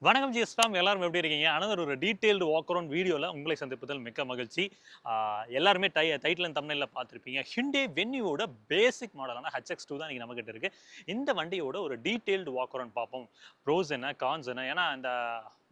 வணக்கம் ஜிஎஸ்டாம், எல்லாரும் எப்படி இருக்கீங்க? அனதர் ஒரு டீடைல்டு வாக் அரவுண்ட் வீடியோவில் உங்களை சந்திப்பதில் மிக்க மகிழ்ச்சி. எல்லாருமே டைட்டில் அண்ட் தம்ப்நெயில்ல பார்த்துருப்பீங்க. ஹிண்டே வென்யூவோட பேசிக் மாடலான HX2 தான் இன்னைக்கு நம்மகிட்ட இருக்கு. இந்த வண்டியோட ஒரு டீடைல்டு வாக் அரவுண்ட் பார்ப்போம். ப்ரோஸ் என்ன, கான்ஸ் என்ன? ஏன்னா இந்த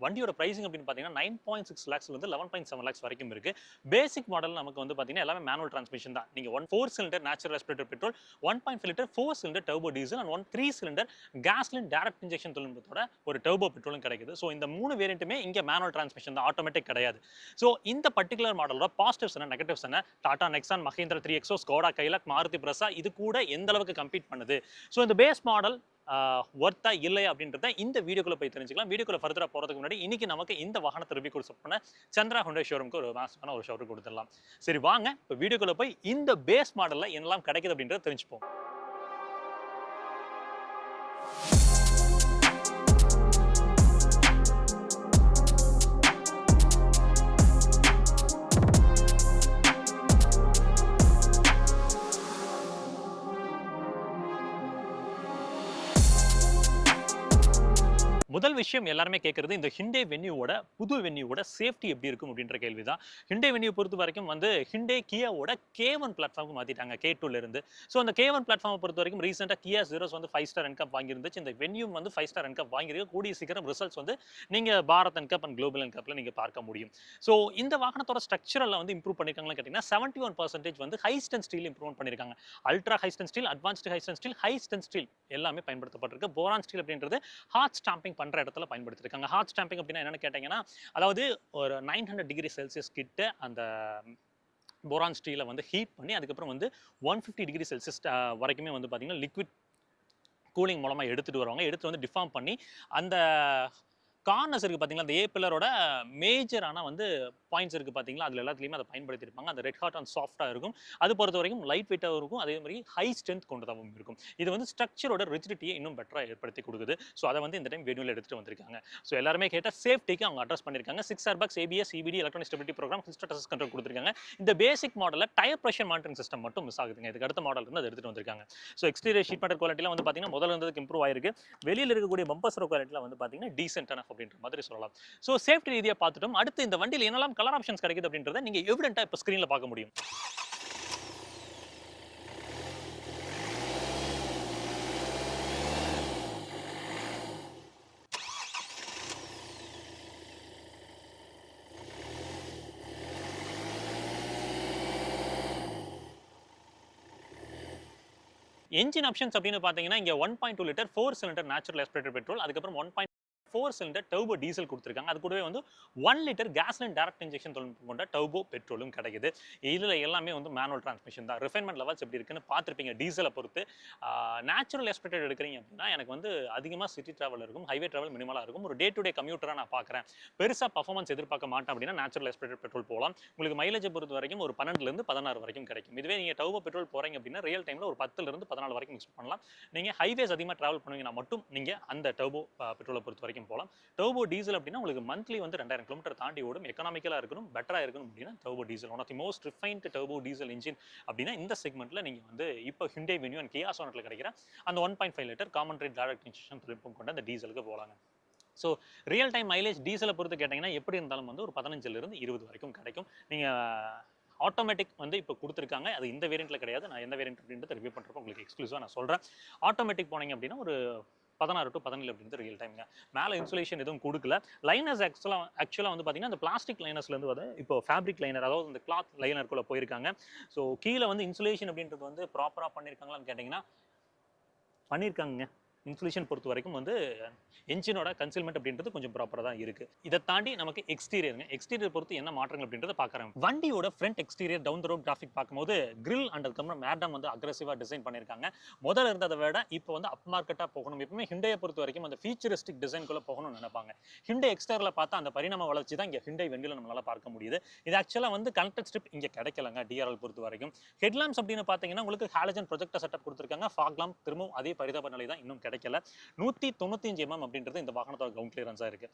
வண்டியோட பிரைசிங் அப்படின்னு பார்த்தீங்கன்னா 9.6 லேக்ஸ்லேருந்து 11.7 லேக்ஸ் வரைக்கும் இருக்கு. பேசிக் மாடல் நமக்கு வந்து பார்த்தீங்கன்னா எல்லாமே மேனுவல் டிரான்ஸ்மிஷன் தான். நீங்கள் 4 cylinder natural aspirated petrol, 1.5 litre 4 cylinder turbo diesel and 3 cylinder gasoline direct injection தொழில்நுட்பத்தோட ஒரு டர்போ பெட்ரோலும் கிடைக்குது. ஸோ இந்த 3 வேரியண்ட்டுமே இங்கே மேனுவல் டிரான்ஸ்மிஷன் தான், ஆட்டோமேட்டிக் கிடையாது. ஸோ இந்த பர்டிகுலர் மாடலோட பாசிட்டிவ்ஸ் என்ன, நெகட்டிவ்ஸ் என்ன, Tata Nexon, Mahindra 3XO, Skoda Kylaq, Maruti Brezza இது கூட எந்த அளவுக்கு கம்பீட் பண்ணுது, ஸோ இந்த பேஸ் மாடல் ஒர்த்தா இல்லையா அப்படின்றத இந்த வீடியோக்குள்ள போய் தெரிஞ்சுக்கலாம். வீடியோக்குள்ள ஃபர்தரா போறதுக்கு முன்னாடி இன்னைக்கு நமக்கு இந்த வாகனத்தை ரிவ்யூ கொடுத்து பண்ண சந்திரா ஹுண்டாய் ஷோரூமுக்கு ஒரு மாசமான ஒரு ஷோரூம் கொடுத்துடலாம். சரி வாங்க இப்போ வீடியோக்குள்ள போய் இந்த பேஸ் மாடல்ல என்னெல்லாம் கிடைக்குது அப்படின்றத தெரிஞ்சுப்போம். முதல் விஷயம் எல்லாருமே கேட்கறது இந்த ஹிண்டே வென்யூவோட புது வென்யூவோட சேஃப்டி எப்படி இருக்கும் அப்படின்ற கேள்வி தான். ஹிண்டே வென்யூ பொறுத்த வரைக்கும் வந்து ஹிண்டே கியாவோட K1 பிளாட்ஃபார்முக்கு மாத்திட்டாங்க, K2ல இருந்து. ஸோ அந்த K1 பிளாட்ஃபார்மை பொறுத்த வரைக்கும் ரீசெண்டாக கியா ஜீரோஸ் வந்து 5 ஸ்டார் என்கப் வாங்கியிருந்துச்சு. இந்த வென்யூ வந்து 5 ஸ்டார் என்கப் வாங்கியிருக்கு. கூடிய சீக்கிரம் ரிசல்ட்ஸ் வந்து நீங்க பாரத் என்கப் அண்ட் குளோபல் என்கப்ல நீங்க பார்க்க முடியும். ஸோ இந்த வாகனத்தோட ஸ்ட்ரக்சரல்ல வந்து இம்ப்ரூவ் பண்ணிருக்காங்கன்னு கேட்டீங்கன்னா 71% வந்து ஹை ஸ்ட்ரென்த் ஸ்டீல் இம்ப்ரூவ் பண்ணிருக்காங்க. Ultra high strength steel, advanced high strength steel, high strength steel எல்லாமே பயன்படுத்தப்பட்டிருக்கு. போரான் ஸ்டீல் அப்படின்றது ஹாட் ஸ்டாம்பிங் பண்ற இடத்துல பயன்படுத்திருக்காங்க. ஹாட் ஸ்டாம்பிங் அப்படின்னா என்னன்னு கேட்டீங்கன்னா, அதாவது ஒரு 900 டிகிரி செல்சியஸ் கிட்ட அந்த போரான் ஸ்டீலை வந்து ஹீட் பண்ணி அதுக்கப்புறம் வந்து 150 டிகிரி செல்சியஸ் வரைக்குமே வந்து பார்த்தீங்கன்னா லிக்விட் கூலிங் மூலமாக எடுத்துட்டு வருவாங்க. எடுத்து வந்து டிஃபார்ம் பண்ணி அந்த கார்னர்ஸ் இருக்கு பார்த்தீங்களா, அந்த ஏ பில்லரோட மேஜரான வந்து பாயிண்ட்ஸ் இருக்கு பார்த்தீங்களா, அதில் எல்லாத்துலேயுமே அதை பயன்படுத்தியிருப்பாங்க. அந்த ரெட் ஹாட் அண்ட் சாஃப்டாக இருக்கும். அது பொறுத்த வரைக்கும் லைட் வெயிட்டாகவும் இருக்கும், அதே மாதிரி ஹை ஸ்ட்ரென்த் கொண்டதாகவும் இருக்கும். இது வந்து ஸ்ட்ரக்சரோட ரிஜிடிட்டியை இன்னும் பெட்டராக ஏற்படுத்தி கொடுக்குது. ஸோ அதை வந்து இந்த டைம் வென்யூவில் எடுத்துட்டு வந்திருக்காங்க. ஸோ எல்லாருமே கேட்ட சேஃப்டிக்கு அவங்க அட்ரஸ் பண்ணியிருக்காங்க. 6 airbags, ABS, CBD, electronic stability programme, hill start assist control கொடுத்துருக்காங்க. இந்த பேசிக் மாடலில் டயர் ப்ரெஷர் மானிட்டரிங் சிஸ்டம் மட்டும் மிஸ் ஆகுதுங்க. இதுக்கு அடுத்த மாடல் இருந்து அதை எடுத்துட்டு வந்திருக்காங்க. ஸோ எக்ஸ்டீரியர் ஷீட் மெட்டல் குவாலிட்டிலாம் வந்து பார்த்தீங்கன்னா முதல்ல இருந்ததுக்கு இம்ப்ரூவ் ஆயிருக்கு. வெளியில் இருக்கக்கூடிய பம்பர்ஸோட குவாலிட்டியில் வந்து பார்த்தீங்கன்னா டீசென்ட் எனஃப் அப்படின்ற மாதிரி சொல்லலாம். சோ சேஃப்டி ரீதியா பார்த்துட்டோம். அடுத்து இந்த வண்டியில என்னெல்லாம் கலர் ஆப்ஷன்ஸ் கிடைக்குது அப்படின்றத நீங்க எவிடென்ட்டா இப்ப ஸ்கிரீன்ல பார்க்க முடியும். என்ஜின் ஆப்ஷன்ஸ் அப்படின்னு பார்த்தீங்கன்னா இங்க 1.2 litre 4 cylinder natural aspirated petrol, அதுக்கப்புறம் 1.4 சிலிண்டர் டர்போ டீசல் கொடுத்துருக்காங்க. அது கூடவே வந்து 1 லிட்டர் கேஸ்லின் டைரக்ட் இன்ஜெக்ஷன் தொழில்நுட்பம் கொண்ட டர்போ பெட்ரோலும் கிடைக்குது. இதுல எல்லாமே வந்து மேனுவல் டிரான்ஸ்மிஷன் தான். ரிஃபைன்மெண்ட் லெவல்ஸ் எப்படி இருக்குன்னு பார்த்துருப்பீங்க டீசலை பொறுத்து. நேச்சுரல் ஆஸ்பிரேட்டட் எடுக்கிறீங்க அப்படின்னா எனக்கு வந்து அதிகமாக சிட்டி டிராவல் இருக்கும், ஹைவே டிராவல் மினிமலாக இருக்கும். ஒரு டே டு டே கம்யூட்டராக நான் பார்க்குறேன், பெருசாக பர்ஃபார்மன்ஸ் எதிர்பார்க்க மாட்டேன் அப்படின்னா நேச்சுரல் ஆஸ்பிரேட்டட் பெட்ரோல் போகலாம். உங்களுக்கு மைலேஜை பொறுத்த வரைக்கும் ஒரு 12லேருந்து 16 வரைக்கும் கிடைக்கும். இதுவே நீங்கள் டர்போ பெட்ரோல் போகிறீங்க அப்படின்னா ரியல் டைமில் ஒரு 10லேருந்து 14 வரைக்கும் மிக்ஸ் பண்ணலாம். நீங்கள் ஹைவேஸ் அதிகமாக ட்ராவல் பண்ணுவீங்கன்னா மட்டும் நீங்கள் அந்த டர்போ பெட்ரோலை பொறுத்த வரைக்கும் போகலாம். டர்போ டீசல் அப்படின்னா உங்களுக்கு மந்த்லி வந்து 2000 கிலோமீட்டர் தாண்டி ஓடும், எக்கனாமிக்கலாக இருக்கணும், பெட்டராக இருக்கணும் அப்படின்னா turbo diesel one of the most refined turbo diesel engine அப்படின்னா இந்த செக்மெண்ட்ல நீங்கள் வந்து இப்போ ஹிண்டே வென்யூ அண்ட் கியா சோனட்டில் கிடைக்கிற அந்த 1.5 litre common rail direct injection தொழில்நுட்பம் கொண்ட அந்த டீசலுக்கு போகலாங்க. ஸோ ரியல் டைம் மைலேஜ் டீசலை பொறுத்து கேட்டிங்கன்னா எப்படி இருந்தாலும் வந்து ஒரு 15லேருந்து 20 வரைக்கும் கிடைக்கும். நீங்கள் ஆட்டோமேட்டிக் வந்து இப்போ கொடுத்துருக்காங்க, அது இந்த வேரியண்ட்ல கிடையாது. நான் எந்த வேரியண்ட் அப்படின்றது ரிவ்யூ பண்ணுறப்போ உங்களுக்கு எக்ஸ்க்ளூசிவாக நான் சொல்கிறேன். ஆட்டோமேட்டிக் போனீங்க அப்படின்னா ஒரு 16 to 17 அப்படின்றது ரியல் டைம்ங்க. மேலே இன்சுலேஷன் எதுவும் கொடுக்கல. லைனர்ஸ் ஆக்சுவலாக வந்து பார்த்தீங்கன்னா அந்த பிளாஸ்டிக் லைனர்ஸ்லேருந்து வந்து இப்போ ஃபேப்ரிக் லைனர், அதாவது இந்த கிளாத் லைனருக்குள்ளே போயிருக்காங்க. ஸோ கீழே வந்து இன்சுலேஷன் அப்படின்றது வந்து ப்ராப்பராக பண்ணியிருக்காங்களான்னு கேட்டிங்கன்னா பண்ணியிருக்காங்க. இன்சுலேஷன் பொறுத்த வரைக்கும் வந்து என்ஜினோட கன்சீல்மெண்ட் அப்படின்றது கொஞ்சம் ப்ராப்பராக தான் இருக்கு. இதை தாண்டி நமக்கு எக்ஸ்டீரியருங்க, எக்ஸ்டீரியர் பொறுத்து என்ன மாற்றங்கள் அப்படின்றத பார்க்குறேன். வண்டியோட front exterior down the road graphic பார்க்கும்போது கிரில் அண்ட் அதுக்கப்புறம் மேடம் வந்து அக்ரெசிவாக டிசைன் பண்ணியிருக்காங்க. முதல்ல இருந்ததை விட இப்போ வந்து அப் மார்க்கெட்டாக போகணும். எப்பவுமே ஹிண்டையை பொறுத்த வரைக்கும் அந்த ஃபீச்சரிஸ்டிக் டிசைன்குள்ளே போகணும்னு நினைப்பாங்க. ஹிண்டை எக்ஸ்டர்ல பார்த்தா அந்த பரிணாம வளர்ச்சி தான் இங்கே ஹிண்டை வெண்டியில் நம்மளால பார்க்க முடியுது. இது ஆக்சுவலாக வந்து கனெக்டட் ஸ்ட்ரிப் இங்கே கிடைக்கலங்க டிஆர்எல் பொறுத்த வரைக்கும். ஹெட்லாம்ஸ் அப்படின்னு பார்த்தீங்கன்னா உங்களுக்கு ஹாலஜன் ப்ரொஜெக்டர் செட்டப் கொடுத்துருக்காங்க. ஃபாக் லாம்ப் திரும்பவும் அதே பரிதாப நிலை தான், இன்னும் கிடைக்கல. 195 mm அப்படின்றது இந்த வாகனத்தோட கிரவுண்ட் கிளியரன்ஸா இருக்கு.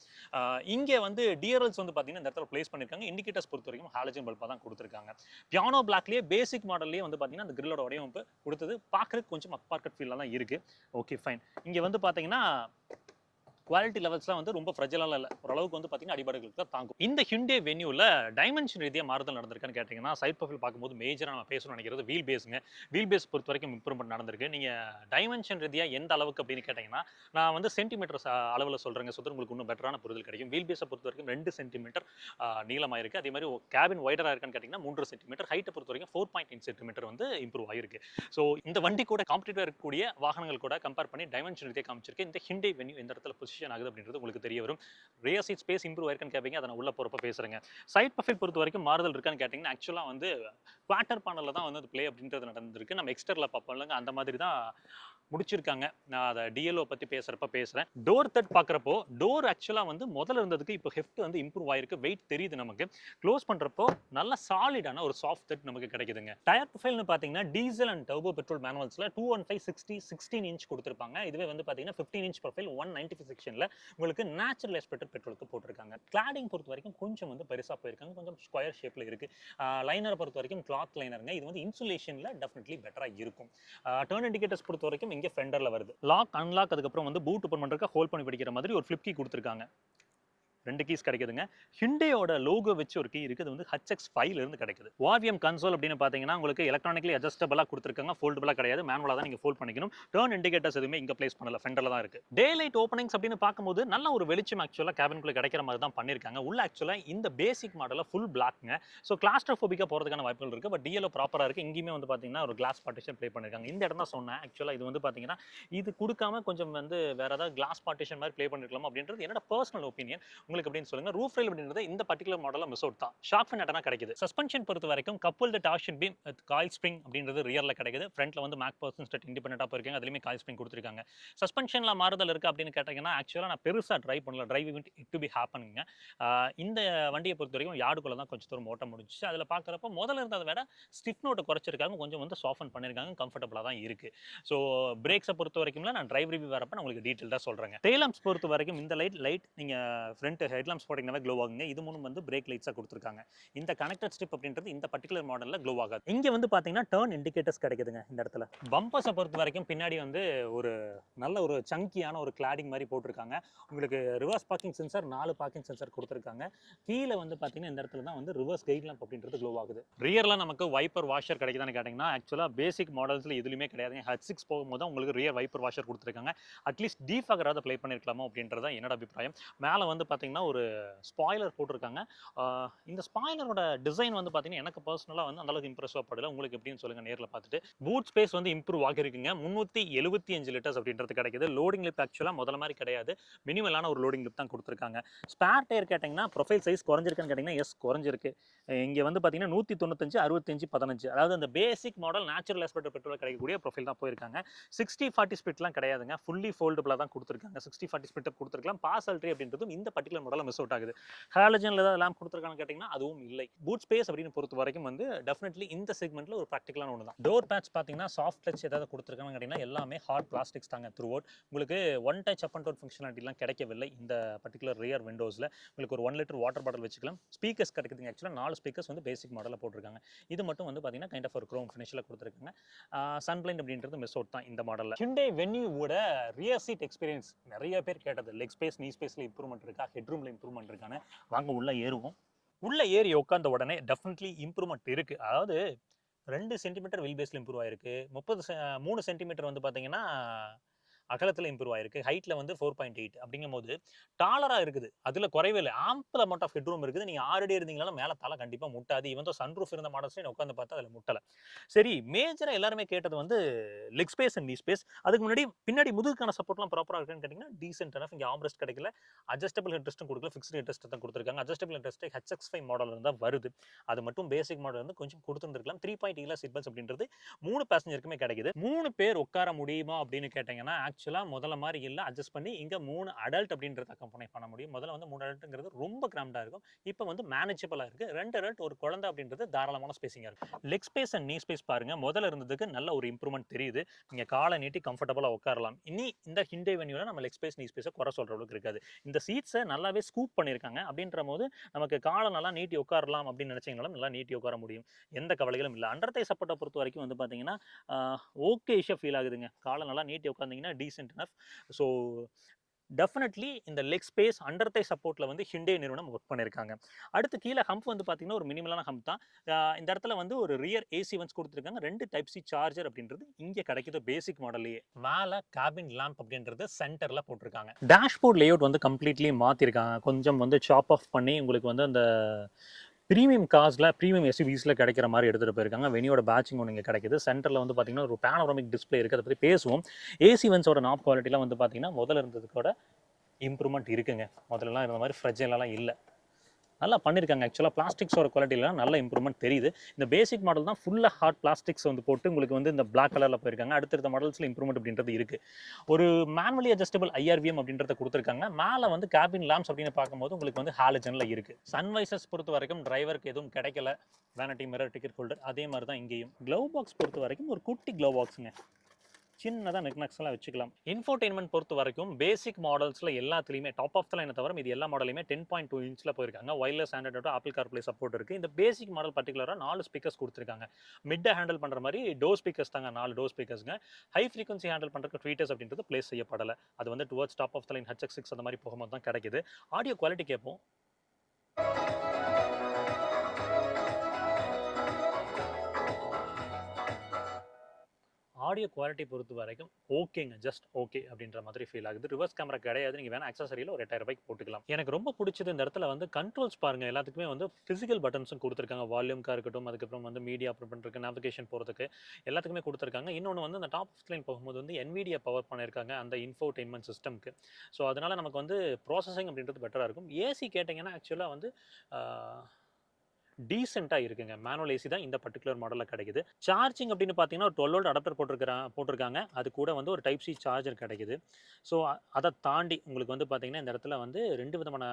இங்கே வந்து டிஆர்எல்ஸ் வந்து பார்த்தீங்கன்னா இந்த இடத்துல பிளேஸ் பண்ணியிருக்காங்க. இண்டிகேட்டர்ஸ் பொறுத்த வரைக்கும் ஹாலஜன் பல்பாக தான் கொடுத்துருக்காங்க. பியானோ பிளாக்லேயே பேசிக் மாடல்லேயே வந்து பார்த்தீங்கன்னா அந்த கிரில்லோட வடிவமைப்பு கொடுத்தது பார்க்கறதுக்கு கொஞ்சம் அப் மார்க்கெட் ஃபீலில் தான் இருக்கு. Okay fine. இங்கே வந்து பார்த்தீங்கன்னா குவாலிட்டி லெவல்ஸ்லாம் வந்து ரொம்ப ஃப்ரெஜிலாக இல்லை, ஓரளவுக்கு வந்து பார்த்தீங்கன்னா அடிபாடுகளுக்கு தான் தாங்கும். இந்த ஹிண்டே வென்யூவில் டைமென்ஷன் ரீதியாக மாறுதல் நடந்திருக்கான்னு கேட்டிங்கன்னா, சைட் ப்ரொஃபைல் பார்க்கும்போது மேஜராக நம்ம பேசணும்னு நினைக்கிறது வீல் பேஸுங்க. வீல் பேஸ் பொறுத்த வரைக்கும் இம்ப்ரூவ்மெண்ட் நடந்திருக்கு. நீங்கள் டைமென்ஷன் ரீதியாக எந்த அளவுக்கு அப்படின்னு கேட்டிங்கன்னா, நான் வந்து சென்டிமீட்டர்ஸ் அளவில் சொல்கிறேங்க, சுத்தர் உங்களுக்கு இன்னும் பெட்டரான புரிதல் கிடைக்கும். வீல் பேஸை பொறுத்த வரைக்கும் 2 சென்டிமீட்டர் நீளமாக இருக்குது. அதே மாதிரி கேபின் வைடராக இருக்கான்னு கேட்டிங்கன்னா 3 சென்டிமீட்டர், ஹைட்டை பொறுத்த வரைக்கும் 4.8 சென்டிமீட்டர் வந்து இம்ப்ரூவ் ஆகிருக்கு. ஸோ இந்த வண்டி கூட காம்படிட்டிவாக இருக்கக்கூடிய வாகனங்கள் கூட கம்பேர் பண்ணி டைமென்ஷன் ரீதியாக காமிச்சிருக்கு. இந்த ஹிண்டே வென்யூ எந்த இடத்துல பொசிஷன் ஆகுது அப்படின்றது உங்களுக்கு தெரிய வரும். ரியர் சீட் ஸ்பேஸ் இம்ப்ரூவ் ஆயிருக்குன்னு கேட்பீங்க, அதை நான் உள்ள போறப்ப பேசுறேங்க. சைட் ப்ரொஃபைல் பொறுத்த வரைக்கும் மாறுதல் இருக்கான்னு கேட்டிங்கன்னா, ஆக்சுவலா வந்து குவார்ட்டர் பேனல்ல தான் வந்து ப்ளே அப்படின்றது நடந்திருக்கு. நம்ம எக்ஸ்டர்ல பார்ப்போம்லங்க, அந்த மாதிரி தான் முடிச்சிருக்காங்க. நான் அதை டிஎல்ஓ பத்தி பேசுறப்ப பேசுறேன். டோர் தட் பார்க்குறப்போ டோர் ஆக்சுவலா வந்து முதல்ல இருந்ததுக்கு இப்போ ஹெஃப்ட் வந்து இம்ப்ரூவ் ஆயிருக்கு. வெயிட் தெரியுது நமக்கு. க்ளோஸ் பண்றப்போ நல்ல சாலிடான ஒரு சாஃப்ட் தட் நமக்கு கிடைக்குதுங்க. டயர் ப்ரொஃபைல்னு பார்த்தீங்கன்னா டீசல் அண்ட் டர்போ பெட்ரோல் மேனுவல்ஸ்ல 215 60 16 இன்ச் கொடுத்திருப்பாங்க. இதுவே வந்து பார்த்தீங்கன்னா 15 இன்ச் ப்ரொஃபைல் 195 செக்ஷன்ல உங்களுக்கு நேச்சுரல் எஸ்பெக்டட் பெட்ரோலுக்கு போட்டிருக்காங்க. கிளாடிங் பொறுத்த வரைக்கும் கொஞ்சம் வந்து பெருசா போயிருக்காங்க, கொஞ்சம் ஸ்கொயர் ஷேப்ல இருக்கு. லைனரை பொறுத்த வரைக்கும் கிளாத் லைனருங்க. இது வந்து இன்சுலேஷன்ல டெஃபினெட்லி பெட்டரா இருக்கும். டர்ன் இண்டிகேட்டர்ஸ் பொறுத்த வரைக்கும் இங்கே ஃபெண்டர்ல வருது. லாக் அன்லாக் அதுக்கப்புறம் வந்து பூட் ஓப்பன் பண்றதுக்கு ஹோல்ட் பண்ணி பிடிக்கிற மாதிரி ஒரு ஃபிளிப் கீ கொடுத்திருக்காங்க. 2 கீஸ் கிடைக்குதுங்க. ஹிண்டேயோட லோகோ வச்சு ஒரு கீ இருக்கு. அது வந்து HX5ல இருந்து கிடைக்குது. வார்வியம் கன்சோல் அப்படின்னு பார்த்தீங்கன்னா உங்களுக்கு எலக்ட்ரானிக்கலி அட்ஜஸ்டபிளா கொடுத்திருக்காங்க. ஃபோல்டபிளா கிடையாது. மேனுவலா தான் நீங்க ஃபோல்ட் பண்ணிக்கணும். டர்ன் இண்டிகேட்டர்ஸ் எதுவுமே இங்க பிளேஸ் பண்ணல. ஃபெண்டர்ல தான் இருக்கு. டே லைட் ஓப்பனிங்ஸ் அப்படின்னு பார்க்கும்போது நல்ல ஒரு வெளிச்சம் ஆக்சுவலா கேபின்குள்ள கிடைக்கிற மாதிரி தான் பண்ணிருக்காங்க. உள்ள ஆக்சுவலா இந்த பேசிக் மாடல்ல ஃபுல் பிளாக்ங்க. ஸோ கிளாஸ்ட்ரோபோபிக்கா போறதுக்கான வாய்ப்புகள் இருக்கு. பட் டிஎல்ஓ ப்ராப்பரா இருக்கு. இங்கேயுமே வந்து பார்த்தீங்கன்னா ஒரு கிளாஸ் பார்ட்டிஷன் ப்ளே பண்ணிருக்காங்க. இந்த இடம் தான் சொன்னேன். ஆக்சுவலா இது வந்து பார்த்தீங்கன்னா இது கொடுக்காம கொஞ்சம் வந்து வேற ஏதாவது கிளாஸ் பார்ட்டிஷன் மாதிரி ப்ளே பண்ணிருக்கலாம் அப்படின்றது என்னோட பர்சனல் ஒப்பீனியன். உங்களுக்கு அப்படின்னு சொல்லுங்க. ரூஃப் ரயில் அப்படின்றது இந்த பர்టిక్యులர் மாடல்ல மிஸ் அவுட் தான். ஷார்க் ஃபின் அட்டனா கிடைக்குது. சஸ்பென்ஷன் பொறுத்த வரைக்கும் couple the torsion beam with coil spring அப்படின்றது ரியர்ல கிடைக்குது. ஃப்ரண்ட்ல வந்து மேக் பர்சன் ஸ்டட் இண்டிபெண்டன்ட்டா போயிருக்காங்க. அதுலயுமே காயில் ஸ்ப்ரிங் கொடுத்திருக்காங்க. சஸ்பென்ஷன்ல மாறுதல் இருக்கு அப்படின்னு கேட்டீங்கன்னா ஆக்சுவலா நான் பெருசா டிரைவ் பண்ணல. டிரைவிங் இட் டு பி ஹேப்பனிங்க. இந்த வண்டியை பொறுத்த வரைக்கும் யார்டுக்குள்ள தான் கொஞ்சம் தூரம் ஓட்ட முடிஞ்சுச்சு. அதுல பார்க்கறப்ப முதல்ல இருந்ததை விட ஸ்டிஃப் நோட்டை குறைச்சிருக்காங்க. கொஞ்சம் வந்து சாஃபன் பண்ணிருக்காங்க. கம்ஃபர்டபுளா தான் இருக்கு. ஸோ பிரேக்ஸை பொறுத்த வரைக்கும்ல நான் டிரைவ் ரிவ்யூ வரப்ப நான் உங்களுக்கு டீட்டெயில்டாக சொல்றேங்க. டெயில் லாம்ப்ஸ் பொறுத்த வரைக்கும் இந்த லைட் நீங்க ஃப்ரண்ட் ஹெட் லாம்ப்ஸ் போட்டீங்கன்னா க்ளோ ஆகுங்க. இது மூணும் வந்து பிரேக் லைட்ஸா கொடுத்திருக்காங்க. இந்த கனெக்டட் ஸ்ட்ரிப் அப்படின்றது இந்த பர்టిక్యులர் மாடல்ல க்ளோ ஆகாது. இங்க வந்து பாத்தீங்கன்னா டர்ன் இண்டிகேட்டர்ஸ் கிடைக்குதுங்க இந்த இடத்துல. பம்பர்ஸை பொறுத்த வரைக்கும் பின்னாடி வந்து ஒரு நல்ல ஒரு சங்கியான ஒரு கிளாடிங் மாதிரி போட்டிருக்காங்க. உங்களுக்கு reverse parking sensor 4 parking sensor கொடுத்திருக்காங்க. கீழே வந்து பாத்தீங்கன்னா இந்த இடத்துல தான் வந்து ரிவர்ஸ் கைட் லாம்ப் அப்படின்றது க்ளோ ஆகுது. ரியர்ல நமக்கு வைப்பர் வாஷர் கிடைக்குதான்னு கேட்டீங்கன்னா ஆக்சுவலா பேசிக் மாடல்ஸ்ல எதுலயுமே கிடையாது. H6 போகும்போது உங்களுக்கு ரியர் வைப்பர் வாஷர் கொடுத்திருக்காங்க. அட்லீஸ்ட் டீஃபாகராவது ப்ளே பண்ணிருக்கலாமோ அப்படின்றத என்னோட அபிப்பிராயம். மேல வந்து பாத்தீங்கன்னா ஒரு ஸ்பாய்லர் போட்டிருக்காங்க. இந்த ஸ்பாய்லரோட டிசைன் வந்து பாத்தீங்கன்னா எனக்கு பர்சனலா வந்து அந்த அளவுக்கு இம்ப்ரெசிவா படல. உங்களுக்கு எப்படின்னு சொல்லுங்க நேர்ல பார்த்துட்டு. பூட் ஸ்பேஸ் வந்து இம்ப்ரூவ் ஆகிருக்குங்க. 375 லிட்டர்ஸ் அப்படின்றது கிடைக்குது. லோடிங் லிப் ஆக்சுவலா முதல்ல மாதிரி கிடையாது. மினிமலான ஒரு லோடிங் லிப் தான் கொடுத்திருக்காங்க. ஸ்பேர் டயர் கேட்டீங்கன்னா ப்ரொஃபைல் சைஸ் குறைஞ்சிருக்குன்னு கேட்டீங்கன்னா எஸ் குறைஞ்சிருக்கு. இங்க வந்து பாத்தீங்கன்னா 195 65 15, அதாவது அந்த basic model natural aspect petrol கிடைக்கக்கூடிய ப்ரொஃபைல் தான் போயிருக்காங்க. 60-40 ஸ்பிளிட்லாம் கிடையாதுங்க. ஃபுல்லி ஃபோல்டபிளா தான் கொடுத்திருக்காங்க. 60-40 ஸ்பிளிட் கொடுத்திருக்கலாம். பாஸ் அல்ட்ரி அப்படின்றதும் இந்த பர்టిక్యులர் மாடல்ல மிஸ் அவுட் ஆகுது. ஹாலஜன்ல ஏதாவது லேம்ப் கொடுத்திருக்கான்னு கேட்டீங்கன்னா அதுவும் இல்லை. பூட் ஸ்பேஸ் அப்படின்னு பொறுத்த வரைக்கும் வந்து டெஃபினெட்லி இந்த செக்மெண்ட்ல ஒரு ப்ராக்டிகலான ஒன்று தான். டோர் பேட்ச் பாத்தீங்கன்னா சாஃப்ட் டச் ஏதாவது கொடுத்திருக்காங்கன்னு கேட்டீங்கன்னா எல்லாமே ஹார்ட் பிளாஸ்டிக்ஸ் தாங்க த்ரூ அவுட். உங்களுக்கு one touch up and down ஃபங்க்ஷனாலிட்டிலாம் கிடைக்கவில்லை இந்த பர்టిక్యులர் ரியர் விண்டோஸ்ல. உங்களுக்கு ஒரு 1 லிட்டர் வாட்டர் பாட்டில் வச்சுக்கலாம். ஸ்பீக்கர்ஸ் கிடைக்குதுங்க. ஆக்சுவலா 4 ஸ்பீக்கர்ஸ் வந்து பேசிக் மாடல்ல போட்டிருக்காங்க. இது மட்டும் வந்து பாத்தீங்கன்னா கைண்ட் ஆஃப் ஒரு குரோம் ஃபினிஷ்ல கொடுத்திருக்காங்க. சன்பிளைண்ட் அப்படின்றது மிஸ் அவுட் தான் இந்த மாடல்ல. ஹிண்டே வென்யூவோட ரியர் சீட் எக்ஸ்பீரியன்ஸ் நிறைய பேர் கேட்டது. லெக் ஸ்பேஸ், நீ ஸ்பேஸ்ல இம்ப்ரூவ்மெண்ட் இருக்கா, ஹெட் ரூம்ல இம்ப்ரூவ்மெண்ட் இருக்கான்னு. வாங்க உள்ள ஏறுவோம். உள்ள ஏறி உட்கார்ந்த உடனே டெஃபினெட்லி இம்ப்ரூவ்மெண்ட் இருக்கு. அதாவது 2 சென்டிமீட்டர் வீல் பேஸ்ல இம்ப்ரூவ் ஆயிருக்கு. 3 சென்டிமீட்டர் வந்து பாத்தீங்கன்னா அகலத்துல இம்ப்ரூவ் ஆயிருக்கு. ஹைட்ல வந்து 4.8 அப்படிங்கும்போது டாலரா இருக்குது. அதுல குறைவே இல்ல. Ample amount of head room இருக்குது. நீங்க 6 அடி இருந்தீங்கனாலும் மேல தலை கண்டிப்பா முட்டாது. ஈவன் தோ சன்ரூஃப் இருந்த மாடல்ஸ்ல உட்கார்ந்து பார்த்தா அதுல முட்டல. சரி, மேஜரா எல்லாருமே கேட்டது வந்து லெக் ஸ்பேஸ் அண்ட் நீ ஸ்பேஸ். அதுக்கு முன்னாடி பின்னாடி முதுகுக்கான சப்போர்ட்லாம் ப்ராப்பரா இருக்கான்னு கேட்டீங்கன்னா டீசென்ட் எனஃப். இங்க ஆர்ம்ரெஸ்ட் கிடைக்கல. அட்ஜஸ்டபிள் ஹெட் ரெஸ்ட்டும் கொடுக்கல. ஃபிக்ஸ்டு ஹெட் ரெஸ்ட் தான் கொடுத்திருக்காங்க. அட்ஜஸ்டபிள் ஹெட் ரெஸ்ட் HX5 மாடல்ல இருந்தா வருது. அது மட்டும் பேசிக் மாடல் வந்து கொஞ்சம் கொடுத்திருந்திருக்கலாம். 3.8 சீட் பெல்ட்ஸ் அப்படின்றது 3 பேசஞ்சருக்குமே கிடைக்குது. 3 பேர் உட்கார முடியுமா அப்படின்னு கேட்டீங்கன்னா ஆக்சுவலா முதல்ல மாதிரி இல்ல. அட்ஜஸ்ட் பண்ணி இங்க 3 அடல்ட் அப்படின்றத கம்பெனி பண்ண முடியும். முதல்ல வந்து 3 அடல்ட்ங்கிறது ரொம்ப கிராம்டா இருக்கும். இப்போ வந்து மேனேஜபிளா இருக்கு. 2 அடல்ட் ஒரு குழந்தை அப்படின்றது தாராளமான ஸ்பேசிங்கா இருக்கு. லெக் ஸ்பேஸ் அண்ட் நீ ஸ்பேஸ் பாருங்க. முதல்ல இருந்ததுக்கு நல்ல ஒரு இம்ப்ரூவ்மெண்ட் தெரியுது. நீங்க காலை நீட்டி கம்ஃபர்டபுளா உட்காரலாம். இனி இந்த ஹிண்டே வென்யூல நம்ம லெக் ஸ்பேஸ், நீ ஸ்பேஸை குறை சொல்ற அளவுக்கு இருக்காது. இந்த சீட்ஸை நல்லாவே ஸ்கூப் பண்ணிருக்காங்க. அப்படின்ற போது நமக்கு காலை நல்லா நீட்டி உட்காரலாம் அப்படின்னு நினைச்சீங்கனாலும் நல்லா நீட்டி உட்கார முடியும். எந்த கவலைகளும் இல்லை. அண்டர் தை சப்போர்ட்டை பொறுத்த வரைக்கும் வந்து பாத்தீங்கன்னா ஓகே இஷ்யா ஃபீல் ஆகுதுங்க. காலை நல்லா நீட்டி உட்கார்ந்தீங்கன்னா டீசென்ட் எனஃப். ஸோ டெஃபினெட்லி இந்த லெக் ஸ்பேஸ் அண்டர் தை சப்போர்ட்ல வந்து ஹிண்டே நிறுவனம் ஒர்க் பண்ணியிருக்காங்க. அடுத்து கீழே ஹம்ப் வந்து பார்த்தீங்கன்னா ஒரு மினிமலான ஹம்ப் தான். இந்த இடத்துல வந்து ஒரு ரியர் ஏசி வென்ட்ஸ் கொடுத்துருக்காங்க. 2 டைப் சி சார்ஜர் அப்படின்றது இங்கே கிடைக்குது பேசிக் மாடல்லையே. மேலே கேபின் லேம்ப் அப்படின்றது சென்டரில் போட்டிருக்காங்க. டேஷ்போர்ட் லேஅவுட் வந்து கம்ப்ளீட்லி மாற்றிருக்காங்க. கொஞ்சம் வந்து சாப் ஆஃப் பண்ணி உங்களுக்கு வந்து அந்த ப்ரீமியம் கார்ஸில் ப்ரீமியம் எஸ்யூவிஸில் கிடைக்கிற மாதிரி எடுத்துகிட்டு போயிருக்காங்க. வெனியோட பேட்சிங் ஒன்று இங்கே கிடைக்குது. சென்டரில் வந்து பார்த்தீங்கன்னா ஒரு பேனோராமிக் டிஸ்பிளே இருக்குது. அதை பற்றி பேசுவோம். ஏசி வென்ஸோட நாப் குவாலிட்டிலாம் வந்து பார்த்தீங்கன்னா முதல்ல இருந்ததுக்கோட இம்ப்ரூவ்மெண்ட் இருக்குங்க. முதல்லலாம் இருந்த மாதிரி ஃப்ரெஜைலெலாம் இல்லை, நல்லா பண்ணியிருக்காங்க. ஆக்சுவலாக பிளாஸ்டிக்ஸோட குவாலிட்டிலாம் நல்ல இம்ப்ரூவ்மெண்ட் தெரியுது. இந்த பேசிக் மாடல் தான் ஃபுல்லாக ஹார்ட் பிளாஸ்டிக்ஸ் வந்து போட்டு உங்களுக்கு வந்து இந்த பிளாக் கலரில் போயிருக்காங்க. அடுத்தடுத்த மாடல்ஸில் இம்ப்ரூவ்மெண்ட் அப்படின்றது இருக்குது. ஒரு மேனுவலி அட்ஜஸ்டபிள் ஐஆர்விஎம் அப்படின்றத கொடுத்துருக்காங்க. மேலே வந்து கேபின் லேம்ப்ஸ் அப்படின்னு பார்க்கும்போது உங்களுக்கு வந்து ஹாலஜனில் இருக்குது. சன்வைசர்ஸ் பொறுத்த வரைக்கும் டிரைவருக்கு எதுவும் கிடைக்கல. வேனிட்டி மிரர், டிக்கெட் ஹோல்டர் அதே மாதிரி தான் இங்கேயும். க்ளவ் பாக்ஸ் பொறுத்த வரைக்கும் ஒரு குட்டி க்ளவ் பாக்ஸுங்க, சின்னதாக நெக்னக்ஸ்லாம் வச்சுக்கலாம். இன்ஃபோடெயின்மெண்ட் பொறுத்த வரைக்கும் பேசிக் மாடல்ஸில் எல்லாத்துலேயுமே டாப் ஆஃப் த லைனை தவிர இது எல்லா மாடலையுமே 10.2 இன்ச்சில் போயிருக்காங்க. Wireless Android apple CarPlay support இருக்குது. இந்த பேசிக் மாடல் பர்டிகுலராக 4 ஸ்பீக்கர்ஸ் கொடுத்துருக்காங்க. மிட்டை ஹேண்டில் பண்ணுற மாதிரி டோர் ஸ்பீக்கர்ஸ் தாங்க, 4 டோர் ஸ்பீக்கர்ஸ்ங்க. ஹை ஃப்ரீக்வன்சி ஹேண்டில் பண்ணுறதுக்கு ட்வீட்டர்ஸ் அப்படின்றது பிளேஸ் செய்யப்படலை. அது வந்து towards top of the line HX6 அந்த மாதிரி போகும்போது தான் கிடைக்குது. ஆடியோ குவாலிட்டி கேட்போம். ஆடியோ குவாலிட்டி பொறுத்த வரைக்கும் ஓகேங்க, ஜஸ்ட் ஓகே அப்படின்ற மாதிரி ஃபீல் ஆகுது. ரிவர்ஸ் கேமரா கிடையாது. நீங்கள் வேணா அக்சசரியில் ஒரு 8000 ரூபாய்க்கு போட்டுக்கலாம். எனக்கு ரொம்ப பிடிச்சது இந்த இடத்துல வந்து கண்ட்ரோல்ஸ் பாருங்க. எல்லாத்துக்குமே வந்து ஃபிசிக்கல் பட்டன்ஸும் கொடுத்துருக்காங்க. வால்யூம்க்காக இருக்கட்டும், அதுக்கப்புறம் வந்து மீடியா அப்ரூவ் பண்ணுறதுக்கு, நேவிகேஷன் போகிறதுக்கு எல்லாத்துக்குமே கொடுத்துருக்காங்க. இன்னொன்று வந்து அந்த டாப் ஆஃப் லைன் போகும்போது வந்து NVIDIA பவர் பண்ணியிருக்காங்க அந்த இன்ஃபோடெயின்மெண்ட் சிஸ்டம்க்கு. ஸோ அதனால நமக்கு வந்து ப்ராசஸிங் அப்படின்றது பெட்டராக இருக்கும். ஏசி கேட்டிங்கன்னா ஆக்சுவலாக வந்து டீசெண்டாக இருக்குங்க. மேனுவல் ஏசி தான் இந்த பர்டிகுலர் மாடலில் கிடைக்குது. சார்ஜிங் அப்படின்னு பார்த்தீங்கன்னா ஒரு 12 வோல்ட் அடாப்டர் போட்டிருக்காங்க. அது கூட வந்து ஒரு டைப் சி சார்ஜர் கிடைக்குது. ஸோ அதை தாண்டி உங்களுக்கு வந்து பார்த்தீங்கன்னா இந்த இடத்துல வந்து 2 விதமான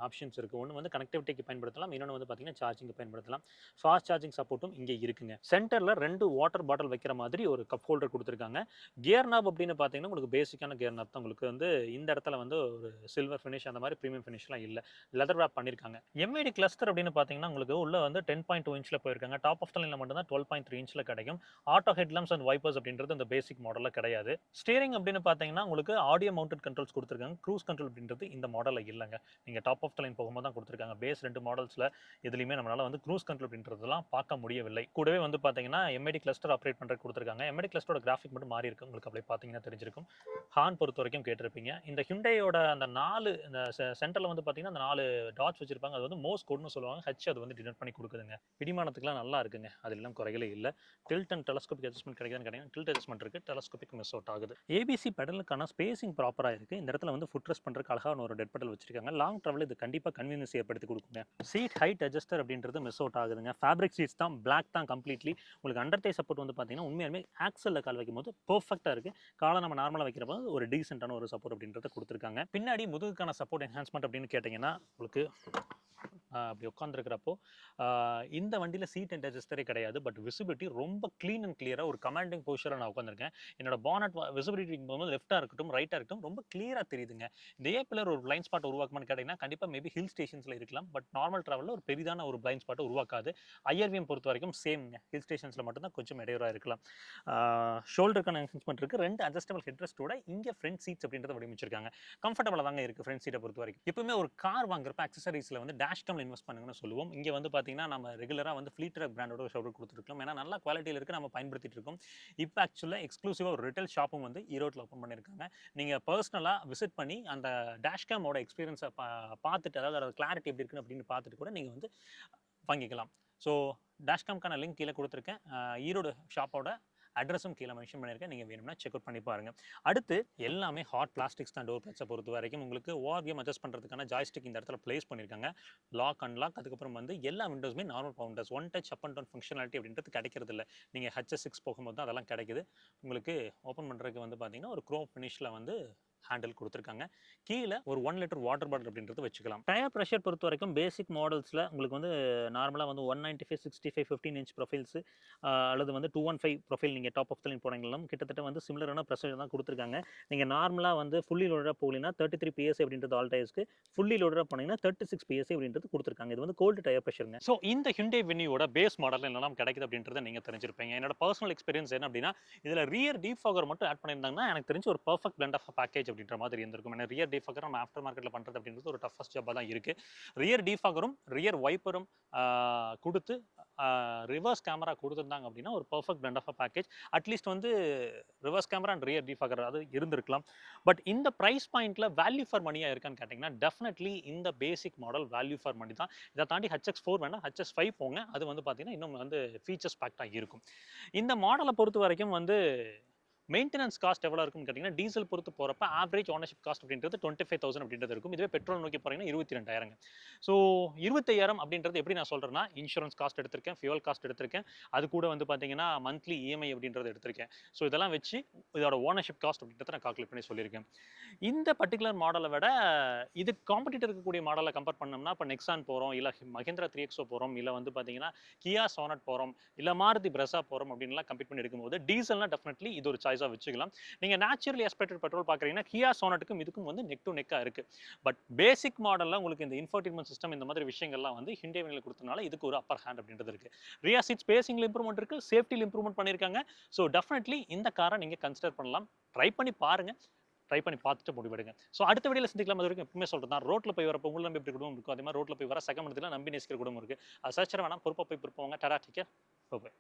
ஆப்ஷன்ஸ் இருக்குது. ஒன்று வந்து கனெக்டிவிட்டிக்கு பயன்படுத்தலாம், இன்னொன்று வந்து பார்த்தீங்கன்னா சார்ஜிங்க்கு பயன்படுத்தலாம். ஃபாஸ்ட் சார்ஜிங் சப்போர்ட்டும் இங்கே இருக்குங்க. சென்டரில் 2 வாட்டர் பாட்டில் வைக்கிற மாதிரி ஒரு கப் ஹோல்டர் கொடுத்துருக்காங்க. கியர் நாப் அப்படின்னு பார்த்தீங்கன்னா உங்களுக்கு பேசிக்கான கியர் நாப் தான். உங்களுக்கு வந்து இந்த இடத்துல வந்து ஒரு சில்வர் ஃபினிஷ் அந்த மாதிரி ப்ரீமியம் ஃபினிஷ்லாம் இல்லை, லெதர் ராப் பண்ணியிருக்காங்க. MID கிளஸ்டர் அப்படின்னு பார்த்தீங்கன்னா உங்களுக்கு உள்ள வந்து 10.2 இன்ச்சில் போயிருக்காங்க. டாப் ஆஃப் த லைனில் மட்டும் தான் 12.3 இன்ச்சில் கிடைக்கும். ஆட்டோ ஹெட்லாம்ப்ஸ் அண்ட் வைப்பர்ஸ் அப்படின்றது இந்த பேசிக் மாடலில் கிடையாது. ஸ்டீரிங் அப்படின்னு பார்த்தீங்கன்னா உங்களுக்கு ஆடியோ மவுண்டட் கண்ட்ரோல்ஸ் கொடுத்துருக்காங்க. க்ரூஸ் கண்ட்ரோல் அப்படின்றது இந்த மாடலில் இல்லைங்க. நீங்கள் டாப் ஆஃப் த லைன் போகும்போது தான் கொடுத்துருக்காங்க. பேஸ் 2 மாடல்ஸில் எதுலையுமே நம்மளால் வந்து க்ரூஸ் கண்ட்ரோல் அப்படின்றதுலாம் பார்க்க முடியவில்லை. கூடவே வந்து பார்த்தீங்கன்னா MID கிளஸ்டர் ஆப்ரேட் பண்ணுறது கொடுத்துருக்காங்க. MID கிளஸ்டரோட கிராஃபிக் மட்டும் மாறி இருக்கு, உங்களுக்கு அப்படி பார்த்தீங்கன்னா தெரிஞ்சிருக்கும். ஹார்ன் பொறுத்த வரைக்கும் கேட்டிருப்பீங்க. இந்த ஹிண்டையோட அந்த 4 இந்த சென்டரில் வந்து பார்த்தீங்கன்னா அந்த 4 டாட்ஸ் வச்சிருப்பாங்க. அது வந்து மோஸ் கோட்னு சொல்லுவாங்க. அது வந்து டினோட் பண்ணி கொடுக்குதுங்க. பிடிமானத்துக்குலாம் நல்லா இருக்குங்க, அதெல்லாம் குறைகளே இல்லை. டில்ட் அண்ட் டெலஸ்கோபிக் அட்ஜஸ்ட்மெண்ட் கிடைக்குதுன்னு கேட்டீங்கன்னா டில்ட் அட்ஜஸ்ட்மெண்ட் இருக்குது, டெலஸ்கோபிக் மிஸ் அவுட் ஆகுது. ABC பெடலுக்கான ஸ்பேசிங் ப்ராப்பராக இருக்குது. இந்த இடத்துல வந்து ஃபுட் ரெஸ்ட் பண்ணுறதுக்கு அழகான ஒரு டெட் பெடல் வச்சிருக்காங்க. லாங் ட்ராவல் இது கண்டிப்பாக கன்வீனியன்ஸ் ஏற்படுத்தி கொடுக்குங்க. சீட் ஹைட் அட்ஜஸ்டர் அப்படின்றது மிஸ் அவுட் ஆகுதுங்க. ஃபேப்ரிக் சீட்ஸ் தான், பிளாக் தான் கம்ப்ளீட்லி. உங்களுக்கு அண்டர் டை சப்போர்ட் வந்து பார்த்தீங்கன்னா உண்மையாலுமே ஆக்சலில் கால் வைக்கும் போது பர்ஃபெக்டாக இருக்குது. காலை நம்ம நார்மலாக வைக்கிறப்போ ஒரு டீசென்டான ஒரு சப்போர்ட் அப்படின்றத கொடுத்துருக்காங்க. பின்னாடி முதுகுக்கான சப்போர்ட் என்ஹான்ஸ்மெண்ட் அப்படின்னு கேட்டிங்கன்னா உங்களுக்கு அப்படி உட்காந்துருக்கிறப்போ இந்த வண்டியில் சீட் அண்ட் அட்ஜஸ்டரே கிடையாது. பட் விசிபிலிட்டி ரொம்ப க்ளீன் அண்ட் கிளியராக ஒரு கமாண்டிங் போஸ்டரில் நான் உட்காந்துருக்கேன். என்னோட பானட் விசிபிலிட்டி போகும்போது லெஃப்ட்டாக இருக்கட்டும் ரைட்டாக இருக்கட்டும் ரொம்ப கிளியராக தெரியுதுங்க. இந்த பில்லர் ஒரு பிளைண்ட் ஸ்பாட் உருவாக்குமான்னு கேட்டிங்கன்னா கண்டிப்பாக மேபி ஹில் ஸ்டேஷன்ஸில் இருக்கலாம். பட் நார்மல் ட்ராவலில் ஒரு பெரிதான ஒரு பிளைண்ட் ஸ்பாட்டை உருவாக்காது. IRVM பொறுத்த வரைக்கும் சேம்ங்க. ஹில் ஸ்டேஷன்ஸில் மட்டும்தான் கொஞ்சம் இடையூறாக இருக்கலாம். ஷோல்டருக்கான என்ஹான்ஸ்மெண்ட் இருக்குது. 2 அட்ஜஸ்டபிள் ஹெட்ரெஸ்ட்டோட இங்கே ஃப்ரண்ட் சீட்ஸ் அப்படின்றத வடிவமைச்சிருக்காங்க. கம்ஃபர்டபுளாக தாங்க இருக்குது ஃப்ரண்ட் சீட்டை பொறுத்த வரைக்கும். எப்பவுமே ஒரு கார் வாங்குறப்ப அக்சசரிஸில் வந்து டேஷ் கேம்ல இன்வெஸ்ட் பண்ணுங்கன்னு சொல்லுவோம். இங்கே வந்து பார்த்தீங்கன்னா நம்ம ரெகுலராக வந்து ஃப்ளீட்டர் பிராண்டோட ஷவுட் கொடுத்துருக்கோம். ஏன்னா நல்ல குவாலிட்டியில் இருக்குது, நம்ம பயன்படுத்திட்டு இருக்கோம். இப்போ ஆக்சுவலாக எக்ஸ்க்ளூசிவாக ஒரு ரிட்டெயில் ஷாப்பும் வந்து ஈரோட்டில் ஓப்பன் பண்ணியிருக்காங்க. நீங்கள் பர்சனலாக விசிட் பண்ணி அந்த டேஷ் கேமோட எக்ஸ்பீரியன்ஸை பார்த்துட்டு, அதாவது அதோட கிளாரிட்டி எப்படி இருக்குன்னு அப்படின்னு பார்த்துட்டு கூட நீங்கள் வந்து வாங்கிக்கலாம். ஸோ டேஷ்காம்க்கான லிங்க் கீழே கொடுத்துருக்கேன். ஈரோடு ஷாப்போட அட்ரஸும் கீழே மென்ஷன் பண்ணியிருக்கேன். நீங்கள் வேணும்னா செக் அவுட் பண்ணி பாருங்க. அடுத்து எல்லாமே ஹாட் பிளாஸ்டிக்ஸ் தான். டோர் பேட்சை பொறுத்த வரைக்கும் உங்களுக்கு ORVM அட்ஜஸ்ட் பண்ணுறதுக்கான ஜாய்ஸ்டிக் இந்த இடத்துல பிளேஸ் பண்ணியிருக்காங்க. லாக் அன்லாக், அதுக்கப்புறம் வந்து எல்லா விண்டோஸுமே நார்மல் பவுண்டர்ஸ். One touch up and down functionality அப்படின்றது கிடைக்கிறது இல்லை. நீங்கள் HS6 போகும்போது தான் அதெல்லாம் கிடைக்குது. உங்களுக்கு ஓப்பன் பண்ணுறதுக்கு வந்து பார்த்தீங்கன்னா ஒரு க்ரோம் ஃபினிஷில் வந்து ஹேண்டில் கொடுத்துருக்காங்க. கீழே ஒரு 1 லிட்டர் வாட்டர் பாட்டில் அப்படின்றது வச்சுக்கலாம். டயர் ப்ரெஷர் பொறுத்த வரைக்கும் பேசிக் மாடல்ஸில் உங்களுக்கு வந்து நார்மலாக வந்து 195, 65, 15 இன்ச் ப்ரொஃபைல்ஸ் அல்லது வந்து 215 ப்ரொஃபைல் நீங்கள் டாப் ஆஃப் த லைன் போனீங்களும் கிட்டத்தட்ட வந்து சிமிலரான ப்ரெஷர் தான் கொடுத்துருக்காங்க. நீங்கள் நார்மலாக வந்து ஃபுல்லி லோடராக போகலினா 33 PSI அப்படின்றது ஆல் டயர்ஸ்க்கு, ஃபுல்லி லோடராக போனீங்கன்னா 36 PSI அப்படின்றது கொடுத்துருக்காங்க. இது வந்து கோல்டு டயர் ப்ரெஷருங்க. ஸோ இந்த ஹிண்டே வென்யூவோட பேஸ் மாடல் என்னெல்லாம் கிடைக்குது அப்படின்றத நீங்கள் தெரிஞ்சிருப்பீங்க. என்னோட பர்சனல் எக்ஸ்பீரியன்ஸ் என்ன அப்படின்னா இதில் ரியர் டீஃபாகர் மட்டும் ஆட் பண்ணியிருந்தாங்கன்னா எனக்கு தெரிஞ்சு ஒரு பர்ஃபெக்ட் பிளண்ட் ஆஃப் பேக்கேஜ் அப்படின்ற மாதிரி இருந்திருக்கும். ஏன்னா ரியர் டீஃபாகர் நம்ம ஆஃப்டர் மார்க்கெட்ல பண்றது அப்படின்றது ஒரு டஃபஸ்ட் ஜாபாக தான் இருக்கு. ரியர் டீஃபாகரும் ரியர் வைப்பரும் கொடுத்து ரிவர்ஸ் கேமரா கொடுத்துருந்தாங்க அப்படின்னா ஒரு perfect blend of package. At least வந்து reverse camera and rear defogger அது இருந்திருக்கலாம். பட் இந்த ப்ரைஸ் பாயிண்ட்ல வேல்யூ ஃபார் மணியா இருக்கான்னு கேட்டிங்கன்னா டெஃபினெட்லி இந்த basic model value for money தான். இதை தாண்டி HX4 வேணா HS5 போங்க, அது வந்து பார்த்தீங்கன்னா இன்னும் வந்து ஃபீச்சர்ஸ் பேக்டாக இருக்கும். இந்த மாடலை பொறுத்த வரைக்கும் வந்து மெயின்டெனன்ஸ் காஸ்ட் எவ்வளோ இருக்குன்னு கேட்டிங்கன்னா டீசல் பொறுத்து போகிறப்ப ஆவரேஜ் ஓனர்ஷிப் காஸ்ட் அப்படின்றது 25,000 அப்படின்றது இருக்கும். இதுவே பெட்ரோல் நோக்கி போகிறீங்கன்னா 22,000. ஸோ 25,000 அப்படின்றது எப்படி நான் சொல்கிறேன்னா இன்சூரன்ஸ் காஸ்ட் எடுத்திருக்கேன், ஃபியூல் காஸ்ட் எடுத்திருக்கேன், அது கூட வந்து பார்த்தீங்கன்னா மந்த்லி இஎம்ஐ அப்படின்றது எடுத்திருக்கேன். ஸோ இதெல்லாம் வச்சு இதோட ஓனர்ஷிப் காஸ்ட் அப்படின்றத நான் கால்குலேட் பண்ணி சொல்லியிருக்கேன். இந்த பர்டிகுலர் மாடலை விட இது காம்படிட்டர் இருக்கக்கூடிய மாடலை கம்பேர் பண்ணோம்னா இப்போ நெக்ஸான் போகிறோம், இல்லை மஹிந்திரா 3XO போகிறோம், இல்லை வந்து பார்த்தீங்கன்னா கியா சோனட் போகிறோம், இல்லை மாருதி பிரெஸா போகிறோம் அப்படின்லாம் கம்பேர் பண்ணி எடுக்கும்போது டீசல்னா டெஃபினெட்லி இது ஒரு சாய்ஸாக வச்சுக்கலாம். நீங்கள் நேச்சுரலி ஆஸ்பிரேட்டட் பெட்ரோல் பார்க்குறீங்கன்னா கியா சோனட்டுக்கும் இதுக்கும் வந்து நெக் டு நெக்காக இருக்குது. பட் பேசிக் மாடலில் உங்களுக்கு இந்த இன்ஃபோர்டைன்மெண்ட் சிஸ்டம் இந்த மாதிரி விஷயங்கள்லாம் வந்து ஹிண்டேவியில் கொடுத்தனால இதுக்கு ஒரு அப்பர் ஹேண்ட் அப்படின்றது இருக்குது. ரியர் சீட் ஸ்பேசிங்கில் இம்ப்ரூவ்மெண்ட் இருக்குது, சேஃப்டியில் இம்ப்ரூவ்மெண்ட் பண்ணியிருக்காங்க. ஸோ டெஃபினெட்லி இந்த காரை நீங்கள் கன்சிடர் பண்ணலாம். ட்ரை பண்ணி பாருங்கள், ட்ரை பண்ணி பார்த்துட்டு முடிவெடுங்க. ஸோ அடுத்த வீடியோவில் சந்திக்கலாம். அது வரைக்கும் எப்பவுமே சொல்கிறேன் தான், ரோட்டில் போய் வரப்போ உங்களை நம்பி எப்படி குடும்பம் இருக்கும், அதே மாதிரி ரோட்டில் போய் வர சகமத்தில் நம்பி நேசிக்கிற குடும்பம் இருக்குது. அது சர்ச்சரை வேணாம், பொறுப்பாக போய் பொறுப்பவங்க. டடா, டேக் கேர், பை.